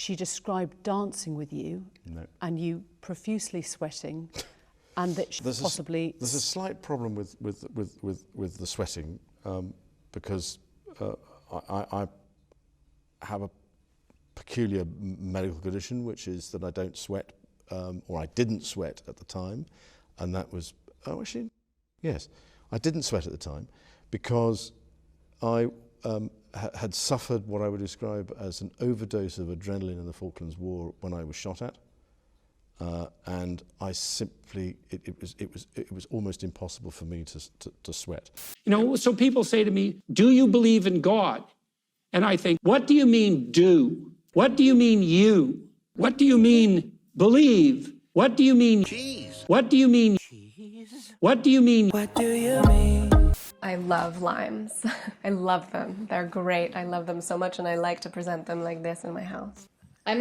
she described dancing with you and you profusely sweating, and that she There's a slight problem with the sweating because I have a peculiar medical condition, which is that I don't sweat, or I didn't sweat at the time, and that was, yes, I didn't sweat at the time because I had suffered what I would describe as an overdose of adrenaline in the Falklands War when I was shot at, and I simply, it was almost impossible for me to sweat. You know, so people say to me, do you believe in God? And I think, what do you mean do? What do you mean you? What do you mean believe? What do you mean cheese? What do you mean cheese? What do you mean? What do you mean? I love limes. I love them. They're great. I love them so much, and I like to present them like this in my house. I'm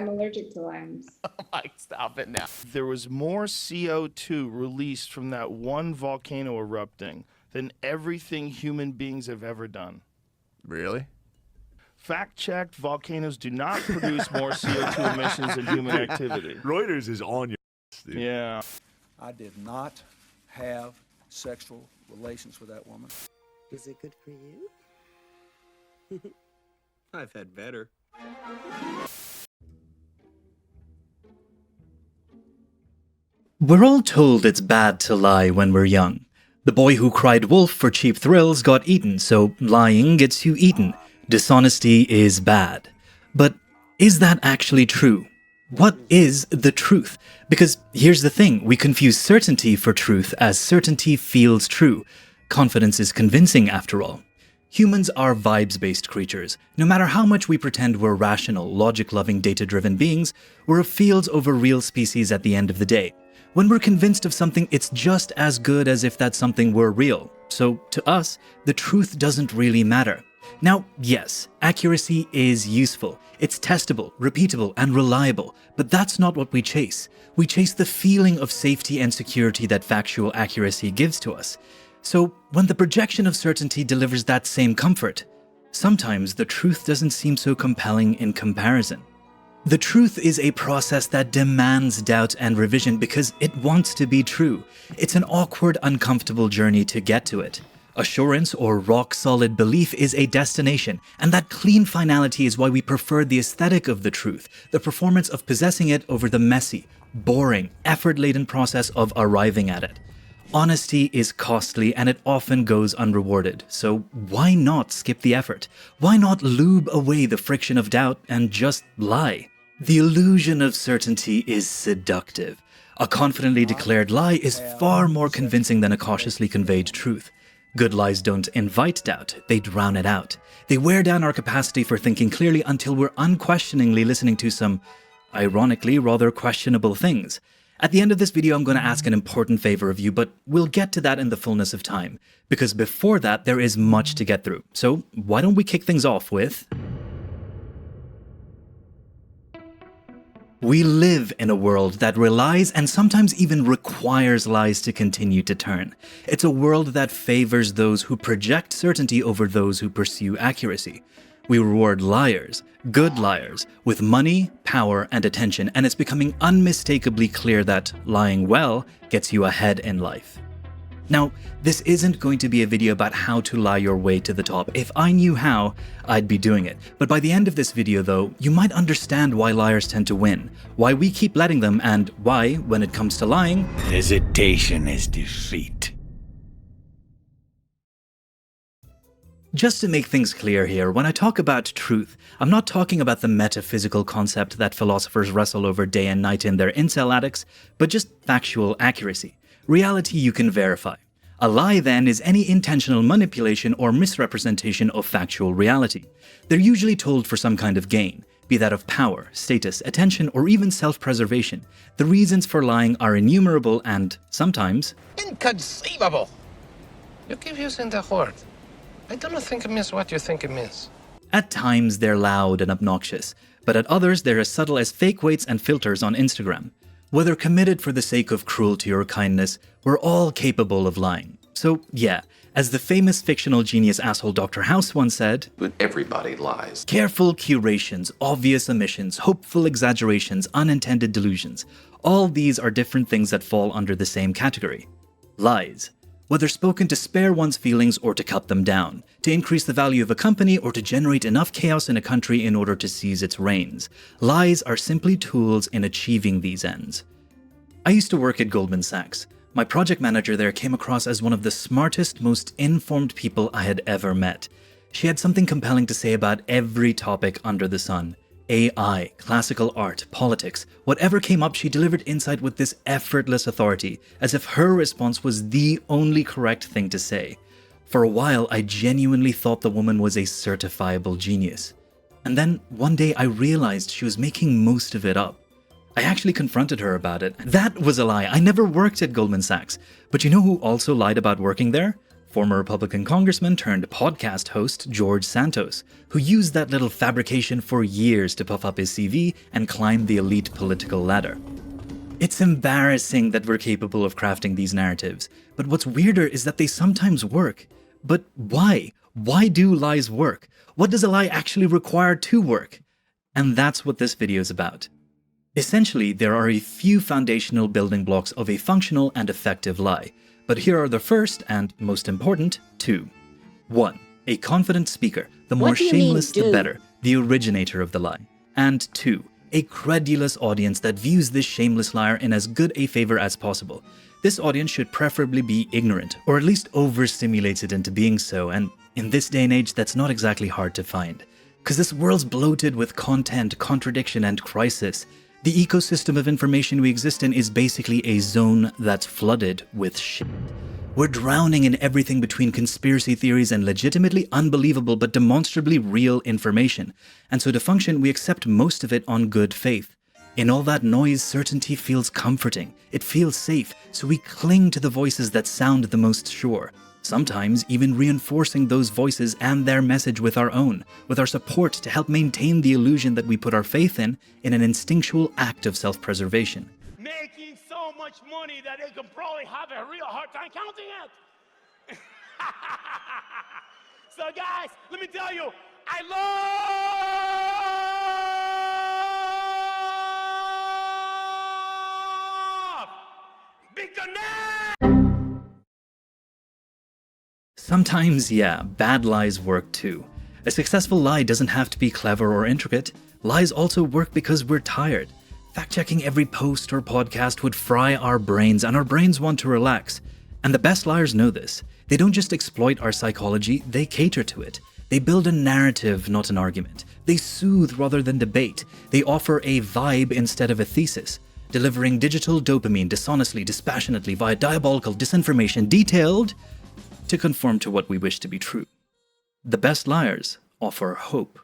allergic to limes. Oh my, stop it now. There was more CO2 released from that one volcano erupting than everything human beings have ever done. Really? Fact-checked, volcanoes do not produce more CO2 emissions than human activity. Reuters is on your dude. Yeah. I did not have sexual relations with that woman. Is it good for you? I've had better. We're all told it's bad to lie when we're young. The boy who cried wolf for cheap thrills got eaten, so lying gets you eaten. Dishonesty is bad. But is that actually true? What is the truth? Because here's the thing, we confuse certainty for truth as certainty feels true. Confidence is convincing after all. Humans are vibes-based creatures. No matter how much we pretend we're rational, logic-loving, data-driven beings, we're a fields over real species at the end of the day. When we're convinced of something, it's just as good as if that something were real. So to us, the truth doesn't really matter. Now, yes, accuracy is useful. It's testable, repeatable, and reliable, but that's not what we chase. We chase the feeling of safety and security that factual accuracy gives to us. So, when the projection of certainty delivers that same comfort, sometimes the truth doesn't seem so compelling in comparison. The truth is a process that demands doubt and revision because it wants to be true. It's an awkward, uncomfortable journey to get to it. Assurance or rock-solid belief is a destination, and that clean finality is why we prefer the aesthetic of the truth, the performance of possessing it over the messy, boring, effort-laden process of arriving at it. Honesty is costly and it often goes unrewarded, so why not skip the effort? Why not lube away the friction of doubt and just lie? The illusion of certainty is seductive. A confidently declared lie is far more convincing than a cautiously conveyed truth. Good lies don't invite doubt, they drown it out. They wear down our capacity for thinking clearly until we're unquestioningly listening to some, ironically, rather questionable things. At the end of this video, I'm going to ask an important favor of you, but we'll get to that in the fullness of time, because before that, there is much to get through. So why don't we kick things off with... We live in a world that relies and sometimes even requires lies to continue to turn. It's a world that favors those who project certainty over those who pursue accuracy. We reward liars, good liars, with money, power, and attention, and it's becoming unmistakably clear that lying well gets you ahead in life. Now, this isn't going to be a video about how to lie your way to the top. If I knew how, I'd be doing it. But by the end of this video, though, you might understand why liars tend to win, why we keep letting them, and why, when it comes to lying, hesitation is defeat. Just to make things clear here, when I talk about truth, I'm not talking about the metaphysical concept that philosophers wrestle over day and night in their incel addicts, but just factual accuracy. Reality you can verify. A lie, then, is any intentional manipulation or misrepresentation of factual reality. They're usually told for some kind of gain, be that of power, status, attention, or even self-preservation. The reasons for lying are innumerable and, sometimes, inconceivable! You keep using the word. I do not think it means what you think it means. At times, they're loud and obnoxious, but at others, they're as subtle as fake weights and filters on Instagram. Whether committed for the sake of cruelty or kindness, we're all capable of lying. So yeah, as the famous fictional genius asshole Dr. House once said, But everybody lies. careful curations, obvious omissions, hopeful exaggerations, unintended delusions. All these are different things that fall under the same category. Lies. Whether spoken to spare one's feelings or to cut them down, to increase the value of a company or to generate enough chaos in a country in order to seize its reins. Lies are simply tools in achieving these ends. I used to work at Goldman Sachs. My project manager there came across as one of the smartest, most informed people I had ever met. She had something compelling to say about every topic under the sun. AI, classical art, politics, whatever came up, she delivered insight with this effortless authority, as if her response was the only correct thing to say. For a while, I genuinely thought the woman was a certifiable genius. And then, one day, I realized she was making most of it up. I actually confronted her about it. That was a lie. I never worked at Goldman Sachs. But you know who also lied about working there? Former Republican congressman turned podcast host George Santos, who used that little fabrication for years to puff up his CV and climb the elite political ladder. It's embarrassing that we're capable of crafting these narratives, but what's weirder is that they sometimes work. But why? Why do lies work? What does a lie actually require to work? And that's what this video is about. Essentially, there are a few foundational building blocks of a functional and effective lie. But here are the first and most important two. 1. A confident speaker, the more shameless the better, the originator of the lie. And 2. A credulous audience that views this shameless liar in as good a favor as possible. This audience should preferably be ignorant, or at least overstimulated into being so, and in this day and age that's not exactly hard to find. Because this world's bloated with content, contradiction, and crisis. The ecosystem of information we exist in is basically a zone that's flooded with shit. We're drowning in everything between conspiracy theories and legitimately unbelievable but demonstrably real information. And so to function, we accept most of it on good faith. In all that noise, certainty feels comforting. It feels safe, so we cling to the voices that sound the most sure. Sometimes even reinforcing those voices and their message with our own, with our support to help maintain the illusion that we put our faith in an instinctual act of self-preservation. Making so much money that they can probably have a real hard time counting it. So guys, let me tell you, I love Big Connect! Sometimes, yeah, bad lies work too. A successful lie doesn't have to be clever or intricate. Lies also work because we're tired. Fact-checking every post or podcast would fry our brains, and our brains want to relax. And the best liars know this. They don't just exploit our psychology, they cater to it. They build a narrative, not an argument. They soothe rather than debate. They offer a vibe instead of a thesis. Delivering digital dopamine dishonestly, dispassionately, via diabolical disinformation detailed to conform to what we wish to be true. The best liars offer hope.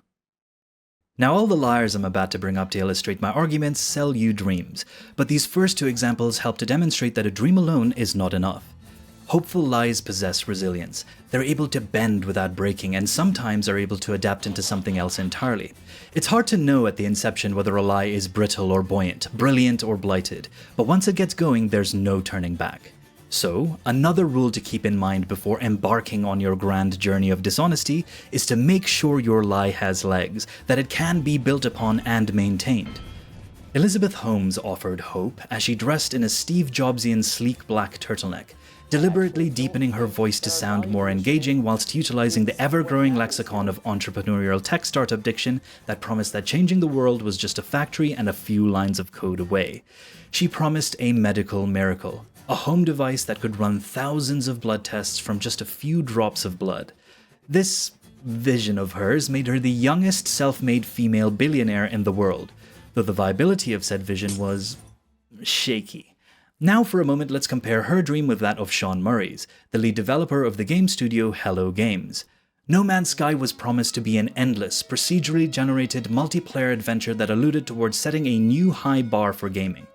Now, all the liars I'm about to bring up to illustrate my arguments sell you dreams, but these first two examples help to demonstrate that a dream alone is not enough. Hopeful lies possess resilience. They're able to bend without breaking, and sometimes are able to adapt into something else entirely. It's hard to know at the inception whether a lie is brittle or buoyant, brilliant or blighted, but once it gets going, there's no turning back. So, another rule to keep in mind before embarking on your grand journey of dishonesty is to make sure your lie has legs, that it can be built upon and maintained. Elizabeth Holmes offered hope as she dressed in a Steve Jobsian sleek black turtleneck, deliberately deepening her voice to sound more engaging whilst utilizing the ever-growing lexicon of entrepreneurial tech startup diction that promised that changing the world was just a factory and a few lines of code away. She promised a medical miracle. A home device that could run thousands of blood tests from just a few drops of blood. This vision of hers made her the youngest self-made female billionaire in the world, though the viability of said vision was shaky. Now for a moment, let's compare her dream with that of Sean Murray's, the lead developer of the game studio Hello Games. No Man's Sky was promised to be an endless, procedurally generated multiplayer adventure that alluded towards setting a new high bar for gaming.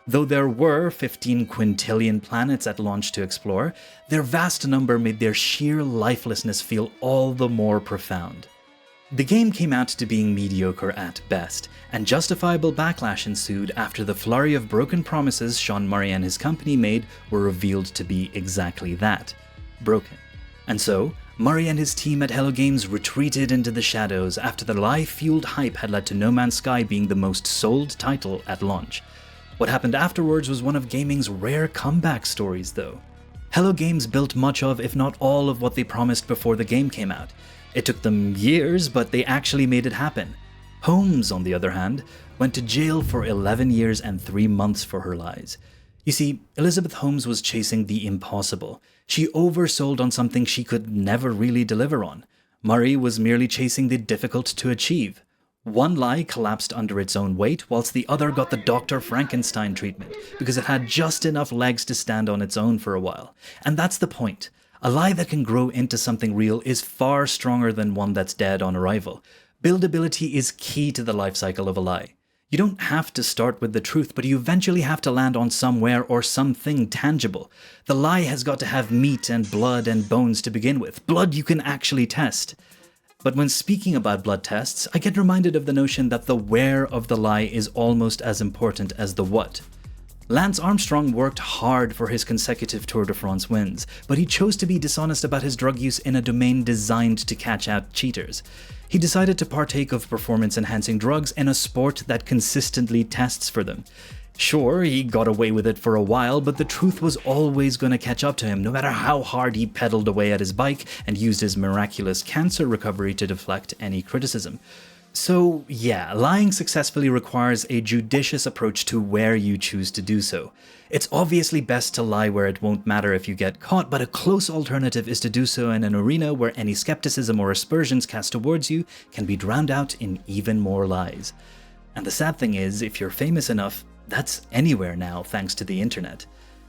Though there were 15 quintillion planets at launch to explore, their vast number made their sheer lifelessness feel all the more profound. The game came out to being mediocre at best, and justifiable backlash ensued after the flurry of broken promises Sean Murray and his company made were revealed to be exactly that. broken. And so, Murray and his team at Hello Games retreated into the shadows after the lie-fueled hype had led to No Man's Sky being the most sold title at launch. What happened afterwards was one of gaming's rare comeback stories, though. Hello Games built much of, if not all of what they promised before the game came out. It took them years, but they actually made it happen. Holmes, on the other hand, went to jail for 11 years and 3 months for her lies. You see, Elizabeth Holmes was chasing the impossible. She oversold on something she could never really deliver on. Murray was merely chasing the difficult to achieve. One lie collapsed under its own weight, whilst the other got the Dr. Frankenstein treatment, because it had just enough legs to stand on its own for a while. And that's the point. A lie that can grow into something real is far stronger than one that's dead on arrival. Buildability is key to the life cycle of a lie. You don't have to start with the truth, but you eventually have to land on somewhere or something tangible. The lie has got to have meat and blood and bones to begin with, blood you can actually test. But when speaking about blood tests, I get reminded of the notion that the where of the lie is almost as important as the what. Lance Armstrong worked hard for his consecutive Tour de France wins, but he chose to be dishonest about his drug use in a domain designed to catch out cheaters. He decided to partake of performance-enhancing drugs in a sport that consistently tests for them. Sure, he got away with it for a while, but the truth was always going to catch up to him, no matter how hard he pedaled away at his bike and used his miraculous cancer recovery to deflect any criticism. So yeah, lying successfully requires a judicious approach to where you choose to do so. It's obviously best to lie where it won't matter if you get caught, but a close alternative is to do so in an arena where any skepticism or aspersions cast towards you can be drowned out in even more lies. And the sad thing is, if you're famous enough, that's anywhere now thanks to the internet.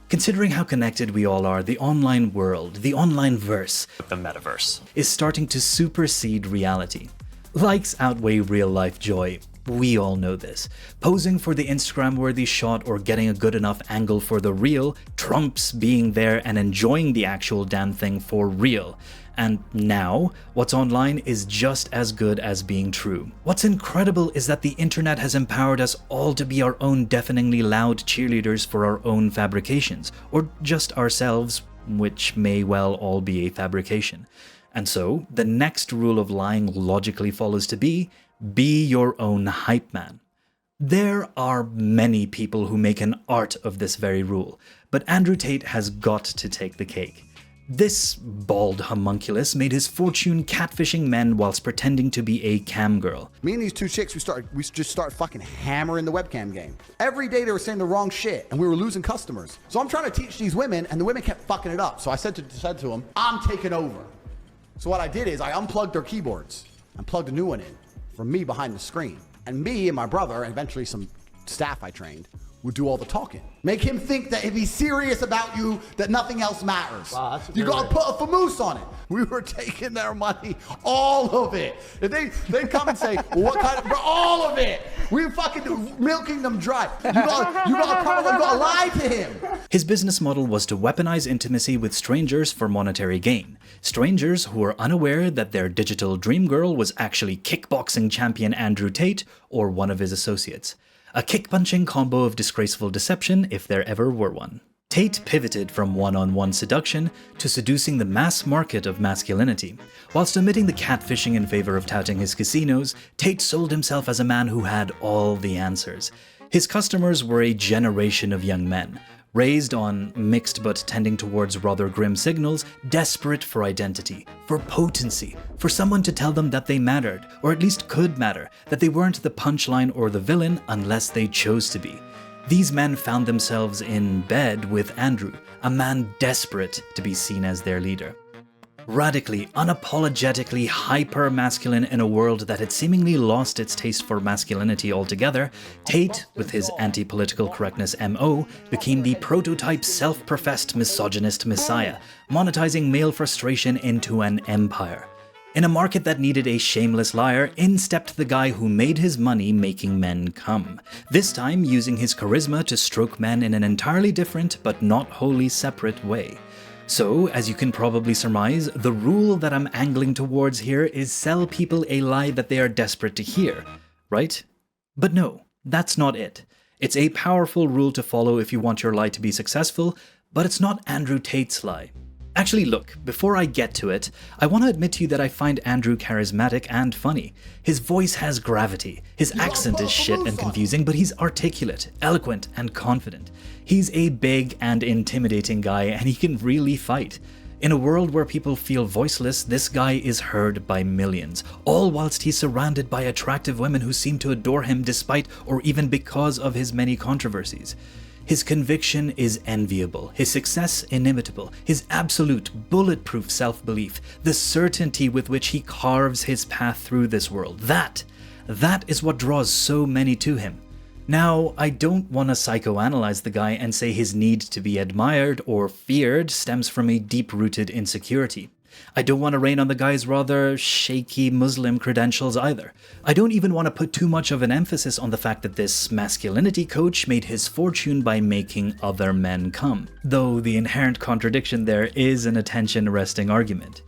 Considering how connected we all are, the online world, the online verse, the metaverse, is starting to supersede reality. Likes outweigh real-life joy. We all know this. Posing for the Instagram-worthy shot or getting a good enough angle for the reel trumps being there and enjoying the actual damn thing for real. And now, what's online is just as good as being true. What's incredible is that the internet has empowered us all to be our own deafeningly loud cheerleaders for our own fabrications, or just ourselves, which may well all be a fabrication. And so, the next rule of lying logically follows to be your own hype man. There are many people who make an art of this very rule, but Andrew Tate has got to take the cake. This bald homunculus made his fortune catfishing men whilst pretending to be a cam girl. Me and these two chicks, we just started fucking hammering the webcam game. Every day they were saying the wrong shit, and we were losing customers. So I'm trying to teach these women, and the women kept fucking it up. So I said to them, I'm taking over. So what I did is I unplugged their keyboards and plugged a new one in from me behind the screen. And me and my brother, and eventually some staff I trained, would do all the talking. Make him think that if he's serious about you, that nothing else matters. Wow, you gotta put a famoose on it. We were taking their money, all of it. If they'd come and say, well, what kind of, all of it. We were fucking milking them dry. You gotta lie to him. His business model was to weaponize intimacy with strangers for monetary gain. Strangers who were unaware that their digital dream girl was actually kickboxing champion Andrew Tate or one of his associates. A kick-punching combo of disgraceful deception, if there ever were one. Tate pivoted from one-on-one seduction to seducing the mass market of masculinity. Whilst omitting the catfishing in favor of touting his casinos, Tate sold himself as a man who had all the answers. His customers were a generation of young men, raised on mixed but tending towards rather grim signals, desperate for identity, for potency, for someone to tell them that they mattered, or at least could matter, that they weren't the punchline or the villain unless they chose to be. These men found themselves in bed with Andrew, a man desperate to be seen as their leader. Radically, unapologetically hyper-masculine in a world that had seemingly lost its taste for masculinity altogether, Tate, with his anti-political correctness MO, became the prototype self-professed misogynist messiah, monetizing male frustration into an empire. In a market that needed a shameless liar, in stepped the guy who made his money making men come. This time using his charisma to stroke men in an entirely different but not wholly separate way. So, as you can probably surmise, the rule that I'm angling towards here is sell people a lie that they are desperate to hear, right? But no, that's not it. It's a powerful rule to follow if you want your lie to be successful, but it's not Andrew Tate's lie. Actually, look, before I get to it, I want to admit to you that I find Andrew charismatic and funny. His voice has gravity, his accent is shit and confusing, but he's articulate, eloquent, and confident. He's a big and intimidating guy, and he can really fight. In a world where people feel voiceless, this guy is heard by millions, all whilst he's surrounded by attractive women who seem to adore him despite or even because of his many controversies. His conviction is enviable, his success inimitable, his absolute bulletproof self-belief, the certainty with which he carves his path through this world. That is what draws so many to him. Now, I don't want to psychoanalyze the guy and say his need to be admired or feared stems from a deep-rooted insecurity. I don't want to rain on the guy's rather shaky Muslim credentials either. I don't even want to put too much of an emphasis on the fact that this masculinity coach made his fortune by making other men come, though the inherent contradiction there is an attention-arresting argument.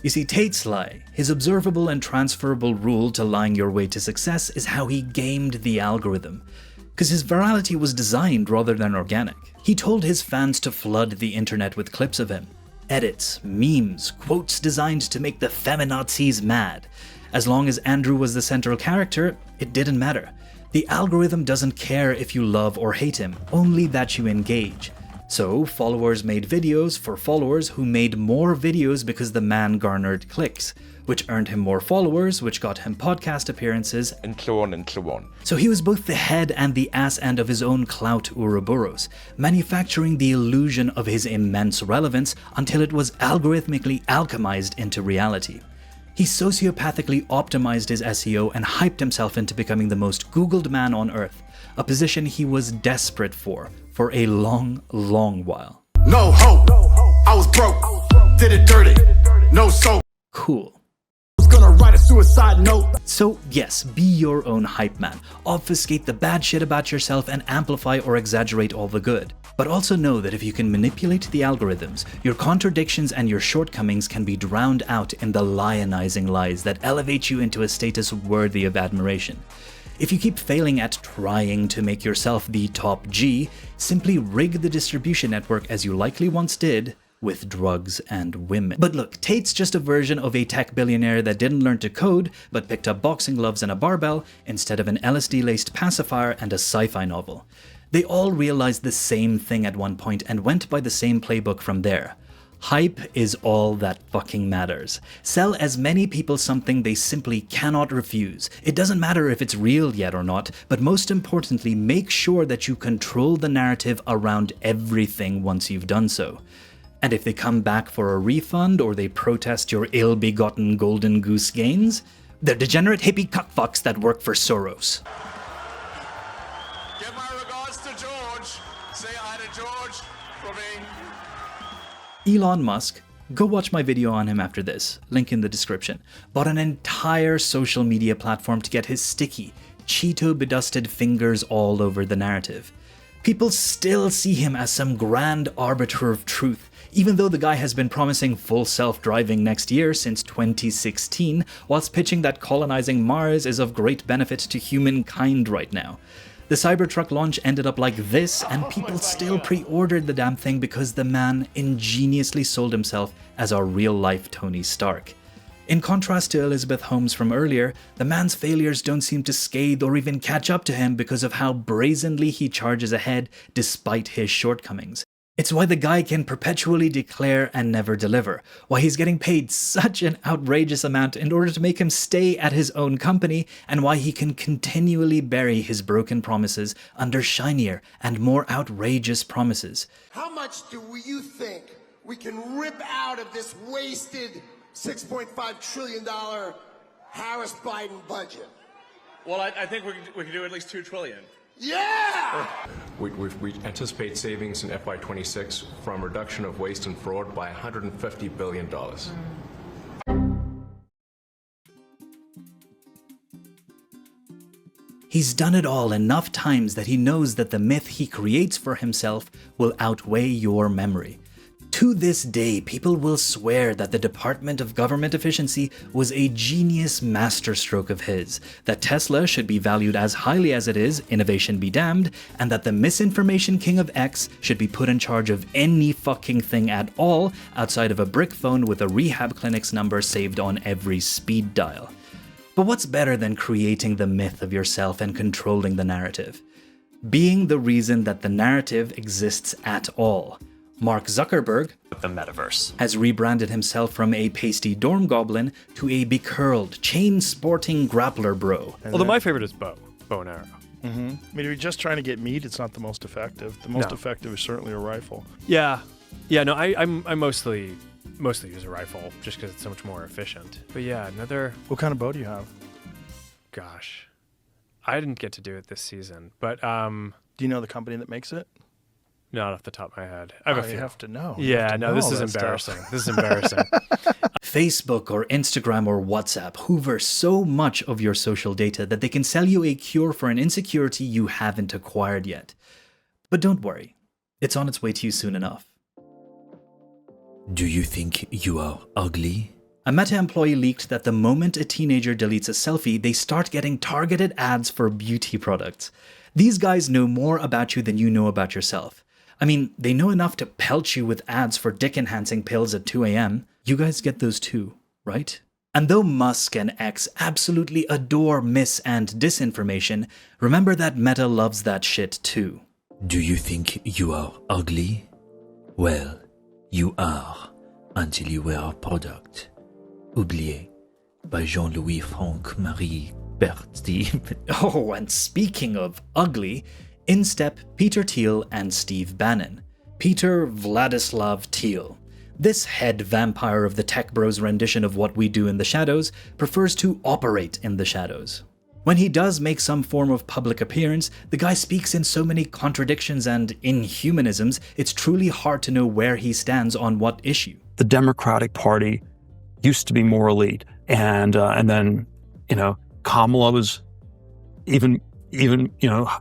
You see, Tate's lie, his observable and transferable rule to lying your way to success, is how he gamed the algorithm. Because his virality was designed rather than organic. He told his fans to flood the internet with clips of him. Edits, memes, quotes designed to make the feminazis mad. As long as Andrew was the central character, it didn't matter. The algorithm doesn't care if you love or hate him, only that you engage. So, followers made videos for followers who made more videos because the man garnered clicks, which earned him more followers, which got him podcast appearances, and so on and so on. So he was both the head and the ass end of his own clout Ouroboros, manufacturing the illusion of his immense relevance until it was algorithmically alchemized into reality. He sociopathically optimized his SEO and hyped himself into becoming the most Googled man on earth, a position he was desperate for a long, long while. No hope, I was broke, did it dirty, no soap. Cool. Was gonna write a suicide note. So yes, be your own hype man. Obfuscate the bad shit about yourself and amplify or exaggerate all the good. But also know that if you can manipulate the algorithms, your contradictions and your shortcomings can be drowned out in the lionizing lies that elevate you into a status worthy of admiration. If you keep failing at trying to make yourself the top G, simply rig the distribution network as you likely once did with drugs and women. But look, Tate's just a version of a tech billionaire that didn't learn to code, but picked up boxing gloves and a barbell instead of an LSD-laced pacifier and a sci-fi novel. They all realized the same thing at one point and went by the same playbook from there. Hype is all that fucking matters. Sell as many people something they simply cannot refuse. It doesn't matter if it's real yet or not, but most importantly, make sure that you control the narrative around everything once you've done so. And if they come back for a refund or they protest your ill-begotten golden goose gains, they're degenerate hippie cuckfucks that work for Soros. Give my regards to George. Say hi to George for me. Elon Musk, go watch my video on him after this, link in the description, bought an entire social media platform to get his sticky, Cheeto-bedusted fingers all over the narrative. People still see him as some grand arbiter of truth, even though the guy has been promising full self-driving next year since 2016, whilst pitching that colonizing Mars is of great benefit to humankind right now. The Cybertruck launch ended up like this, and people still pre-ordered the damn thing because the man ingeniously sold himself as our real-life Tony Stark. In contrast to Elizabeth Holmes from earlier, the man's failures don't seem to scathe or even catch up to him because of how brazenly he charges ahead despite his shortcomings. It's why the guy can perpetually declare and never deliver, why he's getting paid such an outrageous amount in order to make him stay at his own company, and why he can continually bury his broken promises under shinier and more outrageous promises. How much do you think we can rip out of this wasted $6.5 trillion Harris-Biden budget? Well, I think we can do at least $2 trillion. Yeah! We anticipate savings in FY26 from reduction of waste and fraud by $150 billion. He's done it all enough times that he knows that the myth he creates for himself will outweigh your memory. To this day, people will swear that the Department of Government Efficiency was a genius masterstroke of his, that Tesla should be valued as highly as it is, innovation be damned, and that the misinformation king of X should be put in charge of any fucking thing at all outside of a brick phone with a rehab clinic's number saved on every speed dial. But what's better than creating the myth of yourself and controlling the narrative? Being the reason that the narrative exists at all. Mark Zuckerberg, the metaverse, has rebranded himself from a pasty dorm goblin to a becurled, chain-sporting grappler bro. Although my favorite is bow and arrow. I mean, if you're just trying to get meat, it's not the most effective. The most effective is certainly a rifle. Yeah, no, I mostly use a rifle just because it's so much more efficient. But yeah, another... What kind of bow do you have? Gosh, I didn't get to do it this season, but... Do you know the company that makes it? Not off the top of my head. I have a few. You have to know. Yeah, no, this is embarrassing. This is embarrassing. Facebook or Instagram or WhatsApp hoover so much of your social data that they can sell you a cure for an insecurity you haven't acquired yet. But don't worry, it's on its way to you soon enough. Do you think you are ugly? A Meta employee leaked that the moment a teenager deletes a selfie, they start getting targeted ads for beauty products. These guys know more about you than you know about yourself. I mean, they know enough to pelt you with ads for dick-enhancing pills at 2 a.m. You guys get those too, right? And though Musk and X absolutely adore mis- and disinformation, remember that Meta loves that shit too. Do you think you are ugly? Well, you are, until you wear a product. Oublié, by Jean-Louis Franck Marie Berti. Oh, and speaking of ugly, in step Peter Thiel and Steve Bannon. Peter Vladislav Thiel. This head vampire of the tech bros rendition of what we do in the shadows prefers to operate in the shadows. When he does make some form of public appearance, the guy speaks in so many contradictions and inhumanisms, it's truly hard to know where he stands on what issue. The Democratic Party used to be more elite, and then, Kamala was even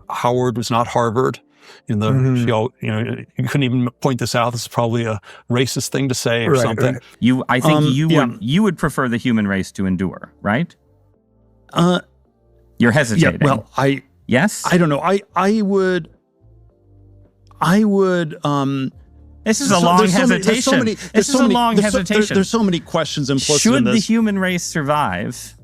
Howard was not Harvard. You couldn't even point this out. This is probably a racist thing to say or something. Right. I think you would prefer the human race to endure, right? You're hesitating. Yeah, well, yes. I don't know. I would. This is a long hesitation. This is a long hesitation. There's so many questions implicit Should in this. the human race survive?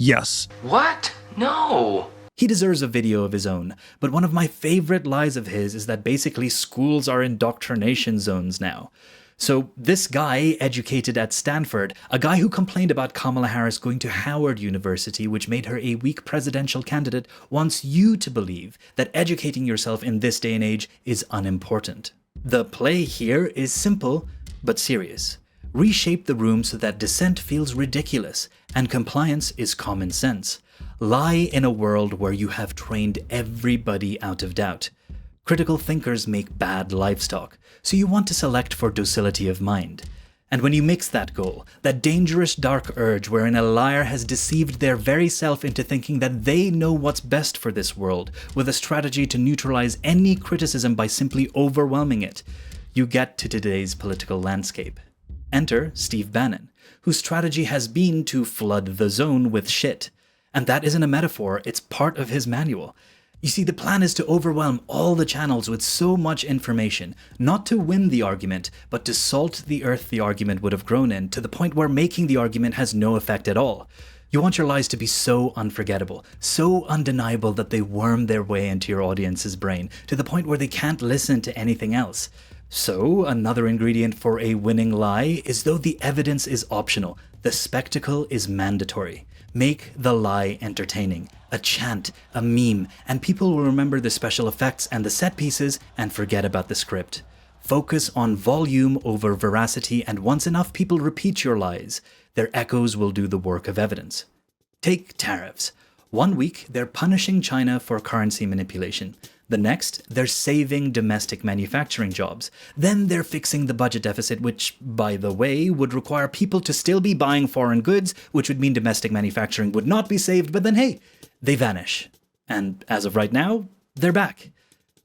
Yes. What? No. He deserves a video of his own, but one of my favorite lies of his is that basically schools are indoctrination zones now. So this guy, educated at Stanford, a guy who complained about Kamala Harris going to Howard University, which made her a weak presidential candidate, wants you to believe that educating yourself in this day and age is unimportant. The play here is simple, but serious. Reshape the room so that dissent feels ridiculous, and compliance is common sense. Lie in a world where you have trained everybody out of doubt. Critical thinkers make bad livestock, so you want to select for docility of mind. And when you mix that goal, that dangerous dark urge wherein a liar has deceived their very self into thinking that they know what's best for this world, with a strategy to neutralize any criticism by simply overwhelming it, you get to today's political landscape. Enter Steve Bannon, whose strategy has been to flood the zone with shit. And that isn't a metaphor, it's part of his manual. You see, the plan is to overwhelm all the channels with so much information, not to win the argument, but to salt the earth the argument would have grown in, to the point where making the argument has no effect at all. You want your lies to be so unforgettable, so undeniable that they worm their way into your audience's brain, to the point where they can't listen to anything else. So, another ingredient for a winning lie is though the evidence is optional, the spectacle is mandatory. Make the lie entertaining, a chant, a meme, and people will remember the special effects and the set pieces and forget about the script. Focus on volume over veracity, and once enough people repeat your lies, their echoes will do the work of evidence. Take tariffs. 1 week, they're punishing China for currency manipulation. The next, they're saving domestic manufacturing jobs. Then they're fixing the budget deficit, which, by the way, would require people to still be buying foreign goods, which would mean domestic manufacturing would not be saved, but then hey, they vanish. And as of right now, they're back.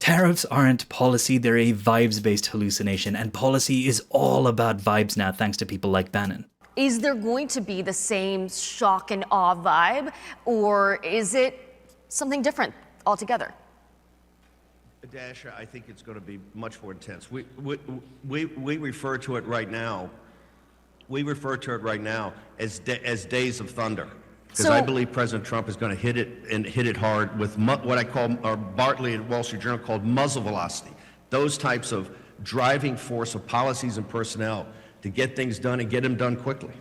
Tariffs aren't policy, they're a vibes-based hallucination, and policy is all about vibes now, thanks to people like Bannon. Is there going to be the same shock and awe vibe, or is it something different altogether? Dasha, I think it's going to be much more intense. We refer to it right now. We refer to it right now as days of thunder, because I believe President Trump is going to hit it and hit it hard with what I call, or Bartley at Wall Street Journal called muzzle velocity. Those types of driving force of policies and personnel to get things done and get them done quickly.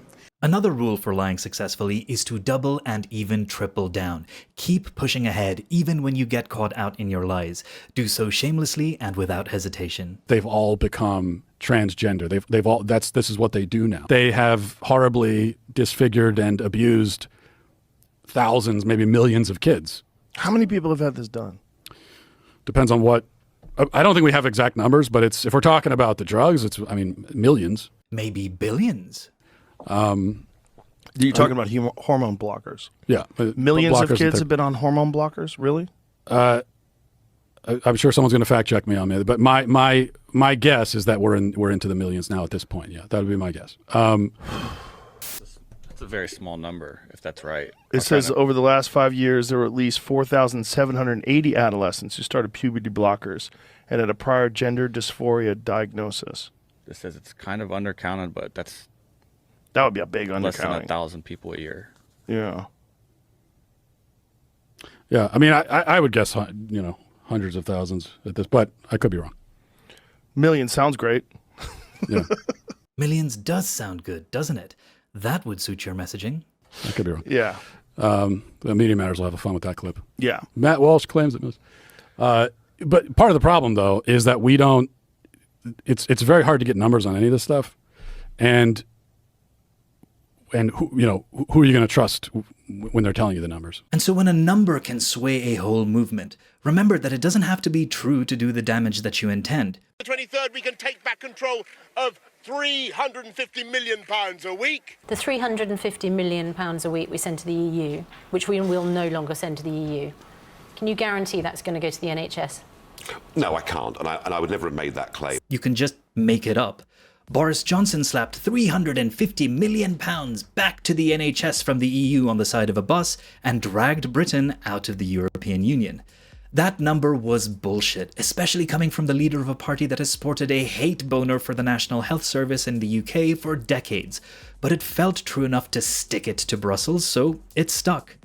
Another rule for lying successfully is to double and even triple down. Keep pushing ahead even when you get caught out in your lies. Do so shamelessly and without hesitation. They've all become transgender. This is what they do now. They have horribly disfigured and abused thousands, maybe millions of kids. How many people have had this done? Depends on what. I don't think we have exact numbers, but if we're talking about the drugs, millions. Maybe billions. You're talking about hormone blockers? Yeah. Millions of kids have been on hormone blockers? Really? I'm sure someone's going to fact check me on that, but my guess is that we're into the millions now at this point. Yeah, that would be my guess. That's a very small number, if that's right. It says over the last 5 years, there were at least 4,780 adolescents who started puberty blockers and had a prior gender dysphoria diagnosis. It says it's kind of undercounted, but that would be a big undercounting. Less than 1,000 people a year. Yeah. Yeah, I mean, I would guess, hundreds of thousands at this, but I could be wrong. Millions sounds great. Yeah. Millions does sound good, doesn't it? That would suit your messaging. I could be wrong. Yeah. The Media Matters will have fun with that clip. Yeah. Matt Walsh claims it was. But part of the problem, though, is that we don't. It's very hard to get numbers on any of this stuff, and who are you going to trust when they're telling you the numbers? And so when a number can sway a whole movement, remember that it doesn't have to be true to do the damage that you intend. The 23rd, we can take back control of £350 million a week. The £350 million a week we send to the EU, which we will no longer send to the EU, can you guarantee that's going to go to the NHS? No, I can't, and I would never have made that claim. You can just make it up. Boris Johnson slapped £350 million back to the NHS from the EU on the side of a bus and dragged Britain out of the European Union. That number was bullshit, especially coming from the leader of a party that has sported a hate boner for the National Health Service in the UK for decades. But it felt true enough to stick it to Brussels, so it stuck.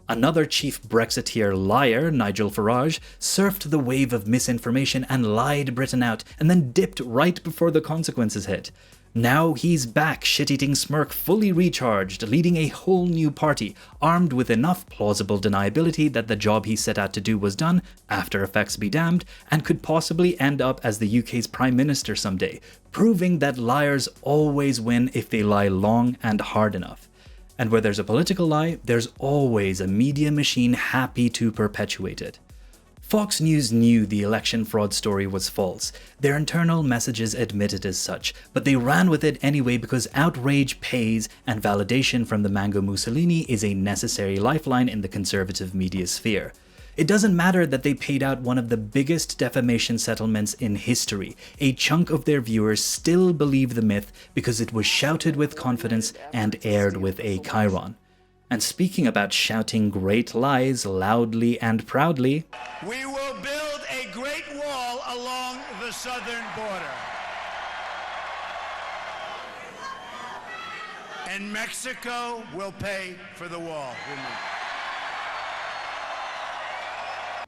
Another chief Brexiteer liar, Nigel Farage, surfed the wave of misinformation and lied Britain out, and then dipped right before the consequences hit. Now he's back, shit-eating smirk fully recharged, leading a whole new party, armed with enough plausible deniability that the job he set out to do was done, after effects be damned, and could possibly end up as the UK's Prime Minister someday, proving that liars always win if they lie long and hard enough. And where there's a political lie, there's always a media machine happy to perpetuate it. Fox News knew the election fraud story was false. Their internal messages admitted as such, but they ran with it anyway because outrage pays and validation from the Mango Mussolini is a necessary lifeline in the conservative media sphere. It doesn't matter that they paid out one of the biggest defamation settlements in history. A chunk of their viewers still believe the myth because it was shouted with confidence and aired with a chyron. And speaking about shouting great lies loudly and proudly, we will build a great wall along the southern border. And Mexico will pay for the wall.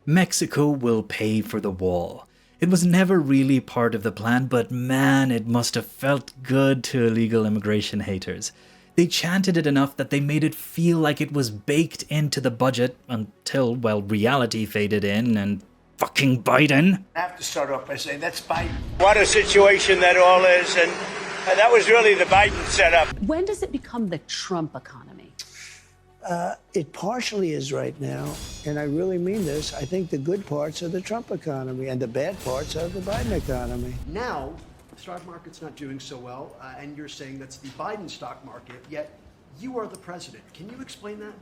Mexico will pay for the wall. It was never really part of the plan, but man, it must have felt good to illegal immigration haters. They chanted it enough that they made it feel like it was baked into the budget until, well, reality faded in and fucking Biden. I have to start off by saying that's Biden. What a situation that all is, and that was really the Biden setup. When does it become the Trump economy? It partially is right now, and I really mean this. I think the good parts are the Trump economy, and the bad parts are the Biden economy. Now, the stock market's not doing so well, and you're saying that's the Biden stock market, yet you are the president. Can you explain that?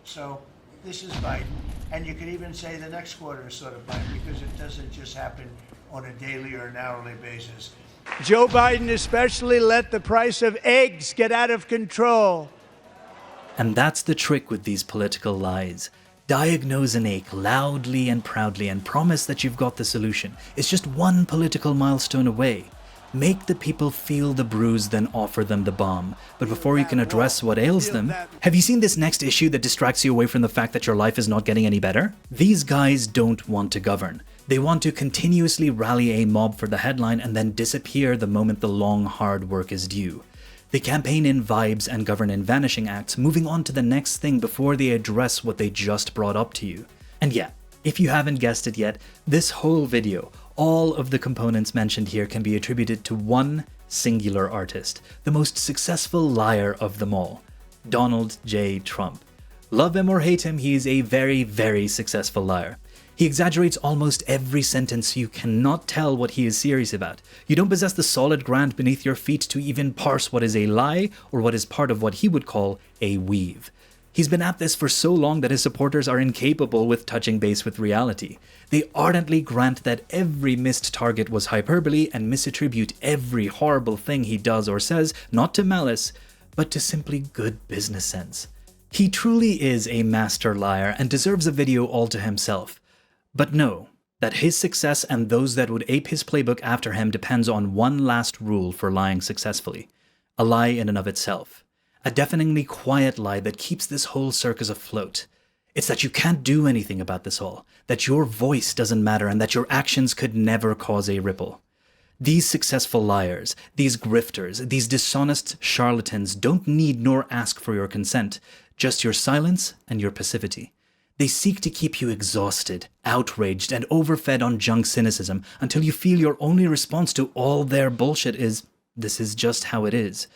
So, this is Biden. And you could even say the next quarter is sort of Biden because it doesn't just happen on a daily or an hourly basis. Joe Biden especially let the price of eggs get out of control. And that's the trick with these political lies. Diagnose an ache loudly and proudly and promise that you've got the solution. It's just one political milestone away. Make the people feel the bruise, then offer them the balm. But before you can address what ails them, have you seen this next issue that distracts you away from the fact that your life is not getting any better? These guys don't want to govern. They want to continuously rally a mob for the headline and then disappear the moment the long, hard work is due. They campaign in vibes and govern in vanishing acts, moving on to the next thing before they address what they just brought up to you. And yeah, if you haven't guessed it yet, this whole video, all of the components mentioned here can be attributed to one singular artist, the most successful liar of them all, Donald J. Trump. Love him or hate him, he is a very, very successful liar. He exaggerates almost every sentence so you cannot tell what he is serious about. You don't possess the solid ground beneath your feet to even parse what is a lie or what is part of what he would call a weave. He's been at this for so long that his supporters are incapable with touching base with reality. They ardently grant that every missed target was hyperbole and misattribute every horrible thing he does or says, not to malice, but to simply good business sense. He truly is a master liar and deserves a video all to himself. But know that his success and those that would ape his playbook after him depends on one last rule for lying successfully. A lie in and of itself. A deafeningly quiet lie that keeps this whole circus afloat. It's that you can't do anything about this all, that your voice doesn't matter, and that your actions could never cause a ripple. These successful liars, these grifters, these dishonest charlatans don't need nor ask for your consent, just your silence and your passivity. They seek to keep you exhausted, outraged, and overfed on junk cynicism until you feel your only response to all their bullshit is, this is just how it is.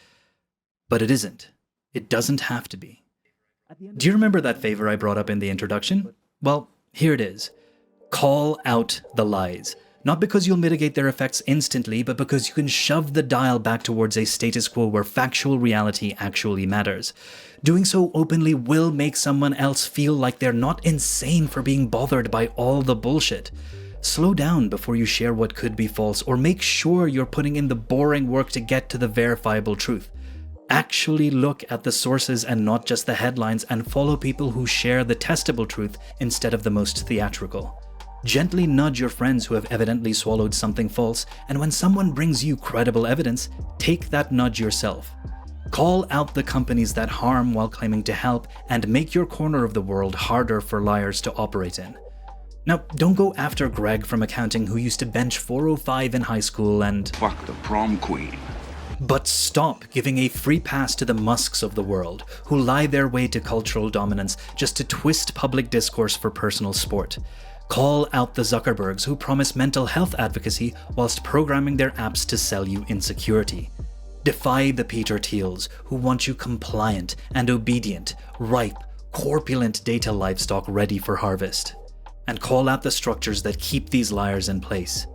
But it isn't. It doesn't have to be. Do you remember that favor I brought up in the introduction? Well, here it is. Call out the lies. Not because you'll mitigate their effects instantly, but because you can shove the dial back towards a status quo where factual reality actually matters. Doing so openly will make someone else feel like they're not insane for being bothered by all the bullshit. Slow down before you share what could be false, or make sure you're putting in the boring work to get to the verifiable truth. Actually look at the sources and not just the headlines, and follow people who share the testable truth instead of the most theatrical. Gently nudge your friends who have evidently swallowed something false, and when someone brings you credible evidence, take that nudge yourself. Call out the companies that harm while claiming to help, and make your corner of the world harder for liars to operate in. Now, don't go after Greg from accounting who used to bench 405 in high school and fuck the prom queen. But stop giving a free pass to the Musks of the world, who lie their way to cultural dominance just to twist public discourse for personal sport. Call out the Zuckerbergs who promise mental health advocacy whilst programming their apps to sell you insecurity. Defy the Peter Thiels who want you compliant and obedient, ripe, corpulent data livestock ready for harvest. And call out the structures that keep these liars in place.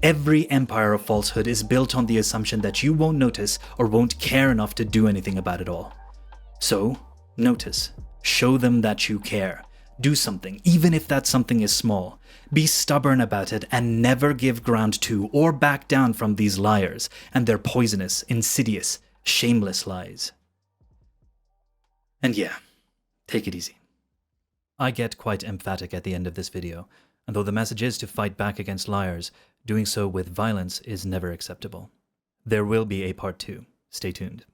Every empire of falsehood is built on the assumption that you won't notice or won't care enough to do anything about it all. So, notice. Show them that you care. Do something, even if that something is small. Be stubborn about it and never give ground to or back down from these liars and their poisonous, insidious, shameless lies. And yeah, take it easy. I get quite emphatic at the end of this video, and though the message is to fight back against liars, doing so with violence is never acceptable. There will be a part 2. Stay tuned.